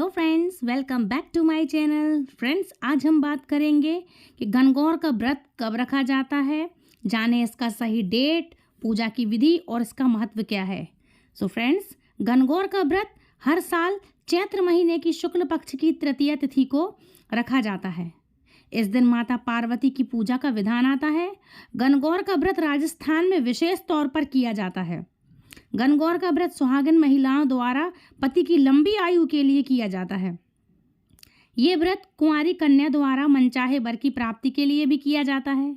Friends, welcome back to my channel. Friends, आज हम बात करेंगे कि गणगौर का व्रत कब रखा जाता है, जाने इसका सही डेट, पूजा की विधि और इसका महत्व क्या है। फ्रेंड्स, गणगौर का व्रत हर साल चैत्र महीने की शुक्ल पक्ष की तृतीया तिथि को रखा जाता है। इस दिन माता पार्वती की पूजा का विधान आता है। गणगौर का व्रत राजस्थान में विशेष तौर पर किया जाता है। गणगौर का व्रत सुहागिन महिलाओं द्वारा पति की लंबी आयु के लिए किया जाता है। ये व्रत कुंवारी कन्या द्वारा मनचाहे वर की प्राप्ति के लिए भी किया जाता है।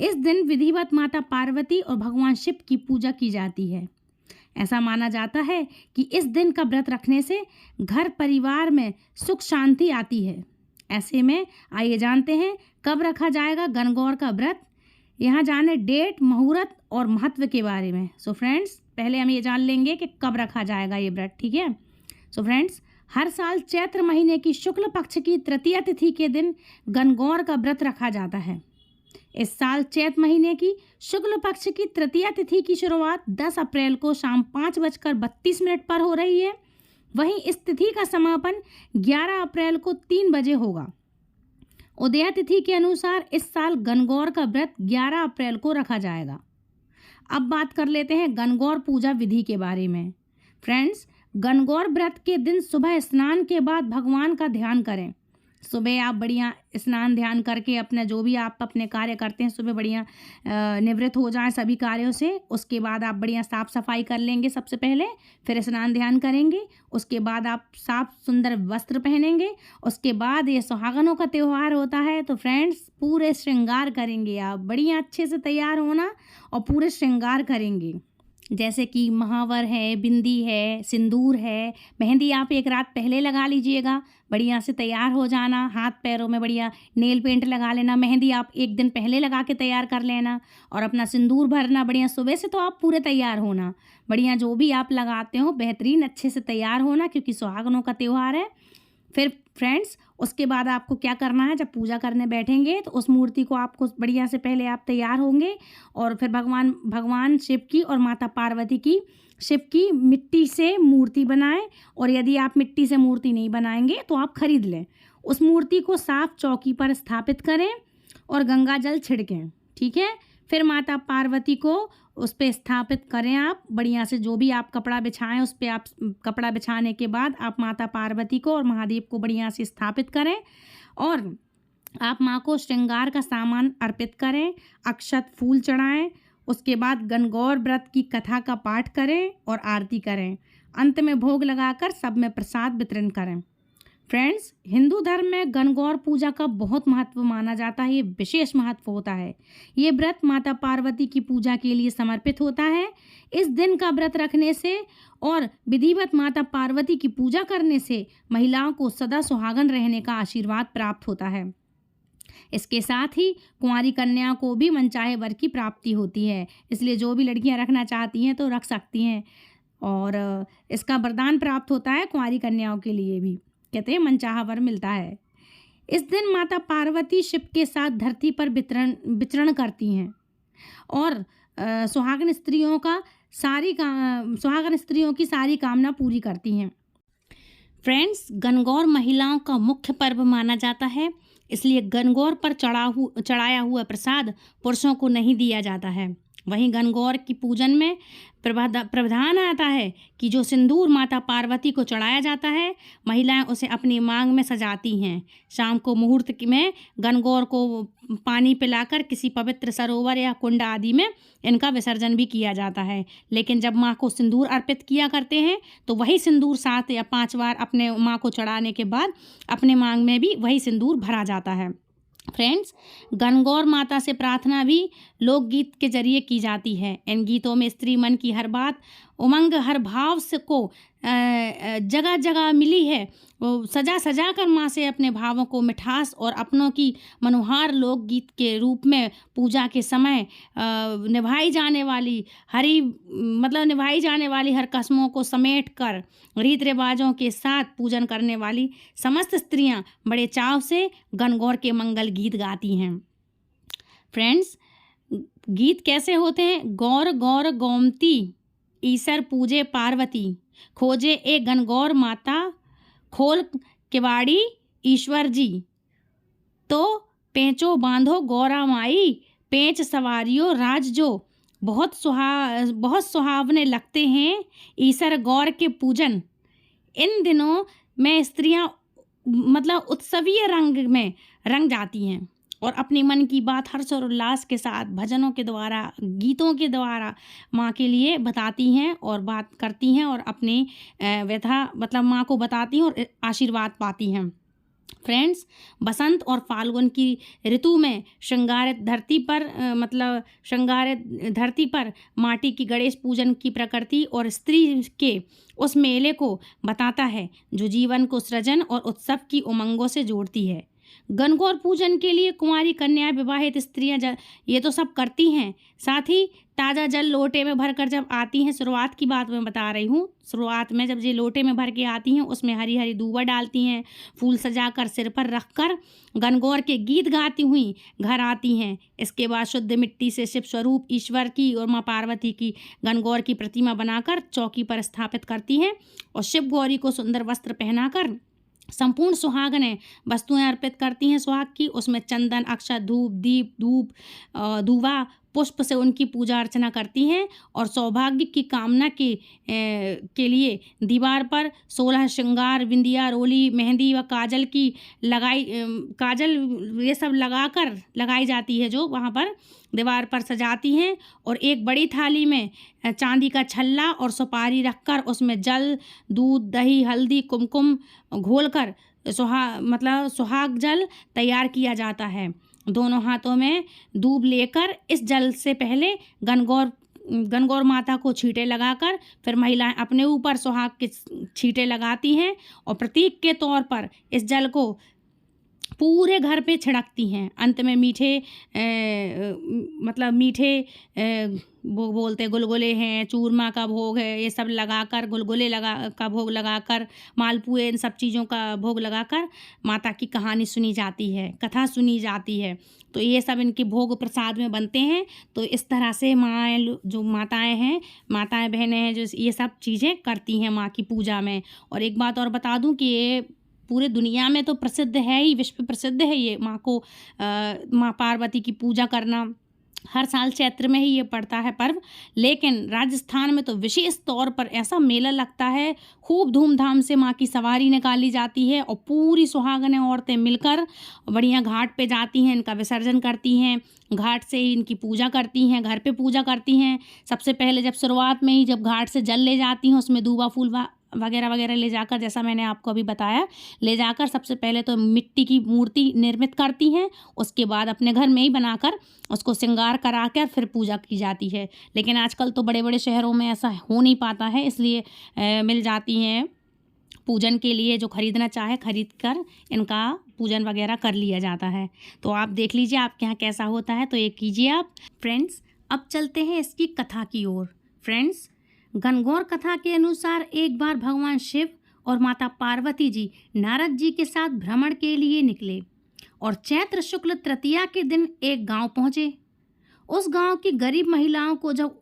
इस दिन विधिवत माता पार्वती और भगवान शिव की पूजा की जाती है। ऐसा माना जाता है कि इस दिन का व्रत रखने से घर परिवार में सुख शांति आती है। ऐसे में आइए जानते हैं कब रखा जाएगा गणगौर का व्रत। यहाँ जाने डेट, मुहूर्त और महत्व के बारे में। फ्रेंड्स, पहले हम ये जान लेंगे कि कब रखा जाएगा ये व्रत, ठीक है। फ्रेंड्स, हर साल चैत्र महीने की शुक्ल पक्ष की तृतीया तिथि के दिन गणगौर का व्रत रखा जाता है। इस साल चैत्र महीने की शुक्ल पक्ष की तृतीया तिथि की शुरुआत 10 अप्रैल को शाम 5:32 पर हो रही है। वहीं इस तिथि का समापन 11 अप्रैल को 3 बजे होगा। उदया तिथि के अनुसार इस साल गणगौर का व्रत 11 अप्रैल को रखा जाएगा। अब बात कर लेते हैं गणगौर पूजा विधि के बारे में। फ्रेंड्स, गणगौर व्रत के दिन सुबह स्नान के बाद भगवान का ध्यान करें। सुबह आप बढ़िया स्नान ध्यान करके अपना जो भी आप अपने कार्य करते हैं सुबह बढ़िया निवृत्त हो जाएं सभी कार्यों से। उसके बाद आप बढ़िया साफ़ सफाई कर लेंगे सबसे पहले, फिर स्नान ध्यान करेंगे। उसके बाद आप साफ सुंदर वस्त्र पहनेंगे। उसके बाद ये सुहागनों का त्यौहार होता है, तो फ्रेंड्स पूरे श्रृंगार करेंगे आप। बढ़िया अच्छे से तैयार होना और पूरे श्रृंगार करेंगे, जैसे कि महावर है, बिंदी है, सिंदूर है। मेहंदी आप एक रात पहले लगा लीजिएगा, बढ़िया से तैयार हो जाना। हाथ पैरों में बढ़िया नेल पेंट लगा लेना। मेहंदी आप एक दिन पहले लगा के तैयार कर लेना और अपना सिंदूर भरना। बढ़िया सुबह से तो आप पूरे तैयार होना। बढ़िया जो भी आप लगाते हो बेहतरीन अच्छे से तैयार होना, क्योंकि सुहागनों का त्यौहार है। फिर फ्रेंड्स, उसके बाद आपको क्या करना है, जब पूजा करने बैठेंगे तो उस मूर्ति को आपको बढ़िया से पहले आप तैयार होंगे और फिर भगवान शिव की और माता पार्वती की शिव की मिट्टी से मूर्ति बनाएं। और यदि आप मिट्टी से मूर्ति नहीं बनाएंगे तो आप खरीद लें। उस मूर्ति को साफ चौकी पर स्थापित करें और गंगा जल छिड़कें, ठीक है। फिर माता पार्वती को उस पर स्थापित करें आप बढ़िया से। जो भी आप कपड़ा बिछाएं उस पर आप कपड़ा बिछाने के बाद आप माता पार्वती को और महादेव को बढ़िया से स्थापित करें और आप माँ को श्रृंगार का सामान अर्पित करें, अक्षत फूल चढ़ाएं। उसके बाद गणगौर व्रत की कथा का पाठ करें और आरती करें। अंत में भोग लगाकर सब में प्रसाद वितरण करें। फ्रेंड्स, हिंदू धर्म में गणगौर पूजा का बहुत महत्व माना जाता है। ये विशेष महत्व होता है। ये व्रत माता पार्वती की पूजा के लिए समर्पित होता है। इस दिन का व्रत रखने से और विधिवत माता पार्वती की पूजा करने से महिलाओं को सदा सुहागन रहने का आशीर्वाद प्राप्त होता है। इसके साथ ही कुंवारी कन्याओं को भी मनचाहे वर की प्राप्ति होती है। इसलिए जो भी लड़कियां रखना चाहती हैं तो रख सकती हैं और इसका वरदान प्राप्त होता है कुंवारी कन्याओं के लिए भी। कहते हैं मनचाहा वर मिलता है। इस दिन माता पार्वती शिव के साथ धरती पर विचरण करती हैं और सुहागन स्त्रियों की सारी कामना पूरी करती हैं। फ्रेंड्स, गणगौर महिलाओं का मुख्य पर्व माना जाता है। इसलिए गणगौर पर चढ़ाया हुआ प्रसाद पुरुषों को नहीं दिया जाता है। वहीं गणगौर की पूजन में प्रावधान आता है कि जो सिंदूर माता पार्वती को चढ़ाया जाता है, महिलाएं उसे अपनी मांग में सजाती हैं। शाम को मुहूर्त में गणगौर को पानी पिलाकर किसी पवित्र सरोवर या कुंड आदि में इनका विसर्जन भी किया जाता है। लेकिन जब माँ को सिंदूर अर्पित किया करते हैं तो वही सिंदूर 7 या 5 बार अपने माँ को चढ़ाने के बाद अपने मांग में भी वही सिंदूर भरा जाता है। फ्रेंड्स, गणगौर माता से प्रार्थना भी लोकगीत के जरिए की जाती है। इन गीतों में स्त्री मन की हर बात, उमंग, हर भाव से को जगह जगह मिली है। वो सजा सजा कर माँ से अपने भावों को मिठास और अपनों की मनोहार लोकगीत के रूप में पूजा के समय निभाई जाने वाली हर कस्मों को समेट कर रीत रिवाजों के साथ पूजन करने वाली समस्त स्त्रियां बड़े चाव से गणगौर के मंगल गीत गाती हैं। फ्रेंड्स, गीत कैसे होते हैं? गौर गौर गोमती ईसर पूजे पार्वती, खोजे ए गणगौर माता, खोल किवाड़ी ईश्वर जी, तो पेंचो बांधो गौरा माई, पेंच सवारियों राज जो, बहुत सुहावने लगते हैं ईसर गौर के पूजन। इन दिनों में स्त्रियां मतलब उत्सवीय रंग में रंग जाती हैं और अपने मन की बात हर्ष और उल्लास के साथ भजनों के द्वारा, गीतों के द्वारा माँ के लिए बताती हैं और बात करती हैं और अपनी व्यथा मतलब माँ को बताती हैं और आशीर्वाद पाती हैं। फ्रेंड्स, बसंत और फाल्गुन की ऋतु में श्रृंगारित धरती पर माटी की गणेश पूजन की प्रकृति और स्त्री के उस मेले को बताता है जो जीवन को सृजन और उत्सव की उमंगों से जोड़ती है। गणगौर पूजन के लिए कुंवारी कन्याएं, विवाहित स्त्रियां ये तो सब करती हैं। साथ ही ताज़ा जल लोटे में भरकर जब आती हैं, शुरुआत की बात मैं बता रही हूँ, शुरुआत में जब ये लोटे में भर के आती हैं उसमें हरी हरी दूबा डालती हैं, फूल सजाकर सिर पर रखकर गणगौर के गीत गाती हुई घर आती हैं। इसके बाद शुद्ध मिट्टी से शिव स्वरूप ईश्वर की और माँ पार्वती की गणगौर की प्रतिमा बनाकर चौकी पर स्थापित करती हैं और शिव गौरी को सुंदर वस्त्र पहनाकर संपूर्ण सुहागनें वस्तुएं अर्पित करती हैं सुहाग की। उसमें चंदन, अक्षत, धूप, दीप, धूवा, पुष्प से उनकी पूजा अर्चना करती हैं और सौभाग्य की कामना के लिए दीवार पर 16 श्रृंगार, बिंदिया, रोली, मेहंदी व काजल ये सब लगाई जाती है, जो वहाँ पर दीवार पर सजाती हैं। और एक बड़ी थाली में चांदी का छल्ला और सुपारी रखकर उसमें जल, दूध, दही, हल्दी, कुमकुम घोलकर सुहाग जल तैयार किया जाता है। दोनों हाथों में दूब लेकर इस जल से पहले गणगौर माता को छींटे लगाकर फिर महिलाएं अपने ऊपर सुहाग के छींटे लगाती हैं और प्रतीक के तौर पर इस जल को पूरे घर पे छिड़कती हैं। अंत में मीठे वो बोलते गुलगुले हैं, चूरमा का भोग है, ये सब लगाकर का भोग लगाकर, मालपुए, इन सब चीज़ों का भोग लगाकर माता की कहानी सुनी जाती है, कथा सुनी जाती है। तो ये सब इनके भोग प्रसाद में बनते हैं। तो इस तरह से माताएं बहनें हैं जो ये सब चीज़ें करती हैं माँ की पूजा में। और एक बात और बता दूं कि ये पूरे दुनिया में तो प्रसिद्ध है ही, विश्व प्रसिद्ध है ये माँ पार्वती की पूजा करना। हर साल चैत्र में ही ये पड़ता है पर्व, लेकिन राजस्थान में तो विशेष तौर पर ऐसा मेला लगता है, खूब धूमधाम से माँ की सवारी निकाली जाती है और पूरी सुहागनें औरतें मिलकर बढ़िया घाट पे जाती हैं, इनका विसर्जन करती हैं, घाट से ही इनकी पूजा करती हैं, घर पे पूजा करती हैं। सबसे पहले जब शुरुआत में ही जब घाट से जल ले जाती हैं, उसमें दूबा फूल वगैरह ले जाकर, जैसा मैंने आपको अभी बताया, ले जाकर सबसे पहले तो मिट्टी की मूर्ति निर्मित करती हैं, उसके बाद अपने घर में ही बनाकर उसको श्रृंगार करा कर फिर पूजा की जाती है। लेकिन आजकल तो बड़े बड़े शहरों में ऐसा हो नहीं पाता है, इसलिए मिल जाती हैं पूजन के लिए, जो खरीदना चाहे खरीद कर इनका पूजन वगैरह कर लिया जाता है। तो आप देख लीजिए आपके यहाँ कैसा होता है, तो ये कीजिए आप। फ्रेंड्स, अब चलते हैं इसकी कथा की ओर। फ्रेंड्स, गणगौर कथा के अनुसार एक बार भगवान शिव और माता पार्वती जी नारद जी के साथ भ्रमण के लिए निकले और चैत्र शुक्ल तृतीया के दिन एक गांव पहुंचे। उस गांव की गरीब महिलाओं को जब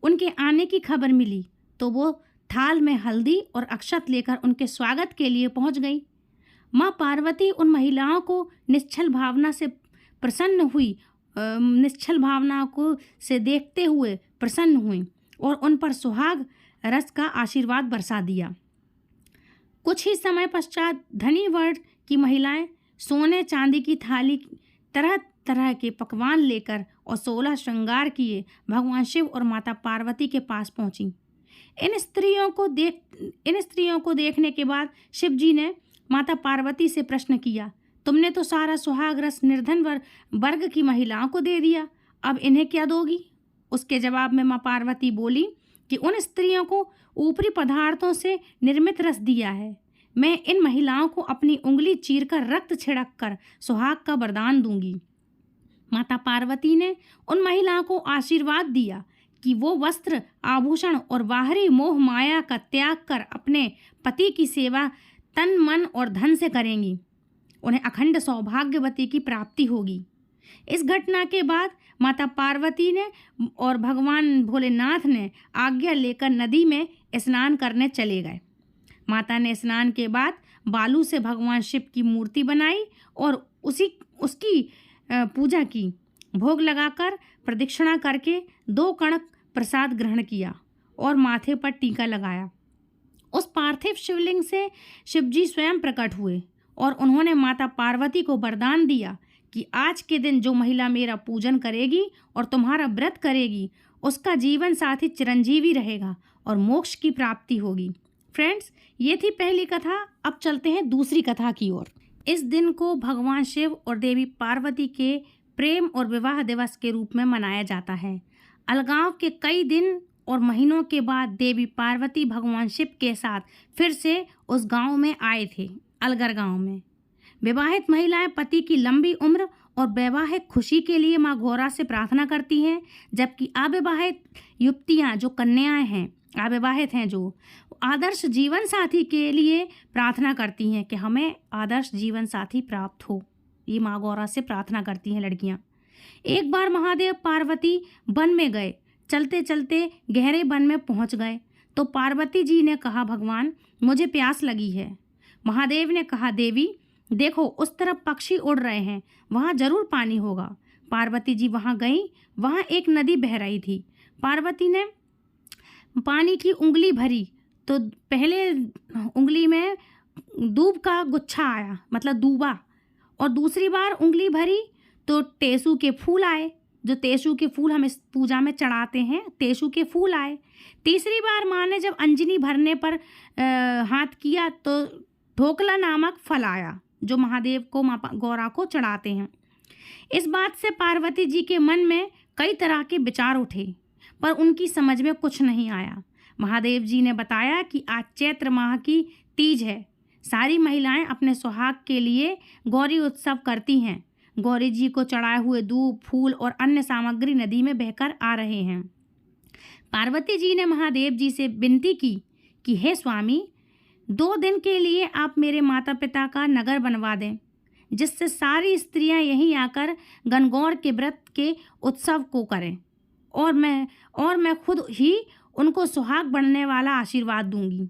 उनके आने की खबर मिली तो वो थाल में हल्दी और अक्षत लेकर उनके स्वागत के लिए पहुंच गई। माँ पार्वती उन महिलाओं को निश्चल भावना से देखते हुए प्रसन्न हुई और उन पर सुहाग रस का आशीर्वाद बरसा दिया। कुछ ही समय पश्चात धनी वर्ग की महिलाएं सोने चांदी की थाली, तरह तरह के पकवान लेकर और 16 श्रृंगार किए भगवान शिव और माता पार्वती के पास पहुंची। इन स्त्रियों को देखने के बाद शिव जी ने माता पार्वती से प्रश्न किया, तुमने तो सारा सुहाग रस निर्धन वर्ग की महिलाओं को दे दिया, अब इन्हें क्या दोगी? उसके जवाब में माँ पार्वती बोली कि उन स्त्रियों को ऊपरी पदार्थों से निर्मित रस दिया है। मैं इन महिलाओं को अपनी उंगली चीरकर रक्त छिड़क कर सुहाग का वरदान दूंगी। माता पार्वती ने उन महिलाओं को आशीर्वाद दिया कि वो वस्त्र, आभूषण और बाहरी मोह माया का त्याग कर अपने पति की सेवा तन, मन और धन से करेंगी। उन्हें अखंड सौभाग्यवती की प्राप्ति होगी। इस घटना के बाद माता पार्वती ने और भगवान भोलेनाथ ने आज्ञा लेकर नदी में स्नान करने चले गए। माता ने स्नान के बाद बालू से भगवान शिव की मूर्ति बनाई और उसकी पूजा की। भोग लगाकर प्रदक्षिणा करके 2 कणक प्रसाद ग्रहण किया और माथे पर टीका लगाया। उस पार्थिव शिवलिंग से शिवजी स्वयं प्रकट हुए और उन्होंने माता पार्वती को वरदान दिया कि आज के दिन जो महिला मेरा पूजन करेगी और तुम्हारा व्रत करेगी, उसका जीवन साथी चिरंजीवी रहेगा और मोक्ष की प्राप्ति होगी। फ्रेंड्स, ये थी पहली कथा। अब चलते हैं दूसरी कथा की ओर। इस दिन को भगवान शिव और देवी पार्वती के प्रेम और विवाह दिवस के रूप में मनाया जाता है। अलगाव के कई दिन और महीनों के बाद देवी पार्वती भगवान शिव के साथ फिर से उस गांव में आए थे, अलगर गांव में। विवाहित महिलाएं पति की लंबी उम्र और वैवाहिक खुशी के लिए माँ गौरा से प्रार्थना करती हैं, जबकि अविवाहित युवतियाँ जो कन्याएं हैं, अविवाहित हैं, जो आदर्श जीवन साथी के लिए प्रार्थना करती हैं कि हमें आदर्श जीवन साथी प्राप्त हो। ये माँ गौरा से प्रार्थना करती हैं लड़कियाँ। एक बार महादेव पार्वती वन में गए। चलते चलते गहरे वन में पहुँच गए तो पार्वती जी ने कहा, भगवान मुझे प्यास लगी है। महादेव ने कहा, देवी देखो उस तरफ पक्षी उड़ रहे हैं, वहाँ जरूर पानी होगा। पार्वती जी वहाँ गई। वहाँ एक नदी बह रही थी। पार्वती ने पानी की उंगली भरी तो पहले उंगली में दूब का गुच्छा आया, मतलब दूबा, और दूसरी बार उंगली भरी तो टेसू के फूल आए, जो टेसू के फूल हम इस पूजा में चढ़ाते हैं, टेसू के फूल आए। तीसरी बार माँ ने जब अंजनी भरने पर हाथ किया तो ढोकला नामक फल आया, जो महादेव को माँ गौरा को चढ़ाते हैं। इस बात से पार्वती जी के मन में कई तरह के विचार उठे, पर उनकी समझ में कुछ नहीं आया। महादेव जी ने बताया कि आज चैत्र माह की तीज है। सारी महिलाएं अपने सुहाग के लिए गौरी उत्सव करती हैं। गौरी जी को चढ़ाए हुए दूब, फूल और अन्य सामग्री नदी में बहकर आ रहे हैं। पार्वती जी ने महादेव जी से विनती की कि हे स्वामी, 2 दिन के लिए आप मेरे माता पिता का नगर बनवा दें, जिससे सारी स्त्रियां यहीं आकर गणगौर के व्रत के उत्सव को करें और मैं खुद ही उनको सुहाग बनने वाला आशीर्वाद दूंगी।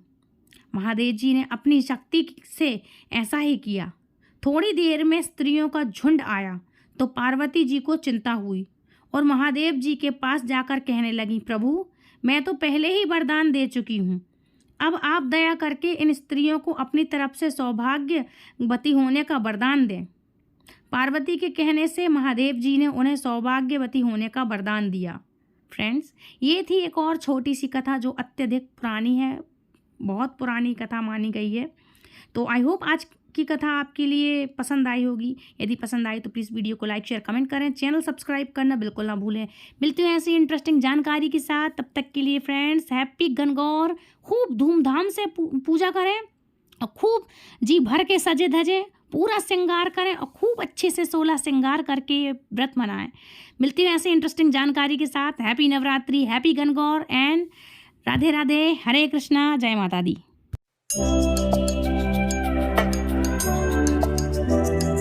महादेव जी ने अपनी शक्ति से ऐसा ही किया। थोड़ी देर में स्त्रियों का झुंड आया तो पार्वती जी को चिंता हुई और महादेव जी के पास जाकर कहने लगी, प्रभु मैं तो पहले ही वरदान दे चुकी हूँ, अब आप दया करके इन स्त्रियों को अपनी तरफ से सौभाग्यवती होने का वरदान दें। पार्वती के कहने से महादेव जी ने उन्हें सौभाग्यवती होने का वरदान दिया। फ्रेंड्स, ये थी एक और छोटी सी कथा जो अत्यधिक पुरानी है, बहुत पुरानी कथा मानी गई है। तो आई होप आज की कथा आपके लिए पसंद आई होगी। यदि पसंद आई तो प्लीज़ वीडियो को लाइक शेयर कमेंट करें, चैनल सब्सक्राइब करना बिल्कुल ना भूलें। मिलती हूँ ऐसी इंटरेस्टिंग जानकारी के साथ। तब तक के लिए फ्रेंड्स, हैप्पी गणगौर। खूब धूमधाम से पूजा करें और खूब जी भर के सजे धजे पूरा श्रृंगार करें और खूब अच्छे से 16 श्रृंगार करके व्रत मनाएं। मिलती हूँ ऐसी इंटरेस्टिंग जानकारी के साथ। Happy Navratri, happy Gangaur and Radhe Radhe, Hare Krishna, जय माता दी।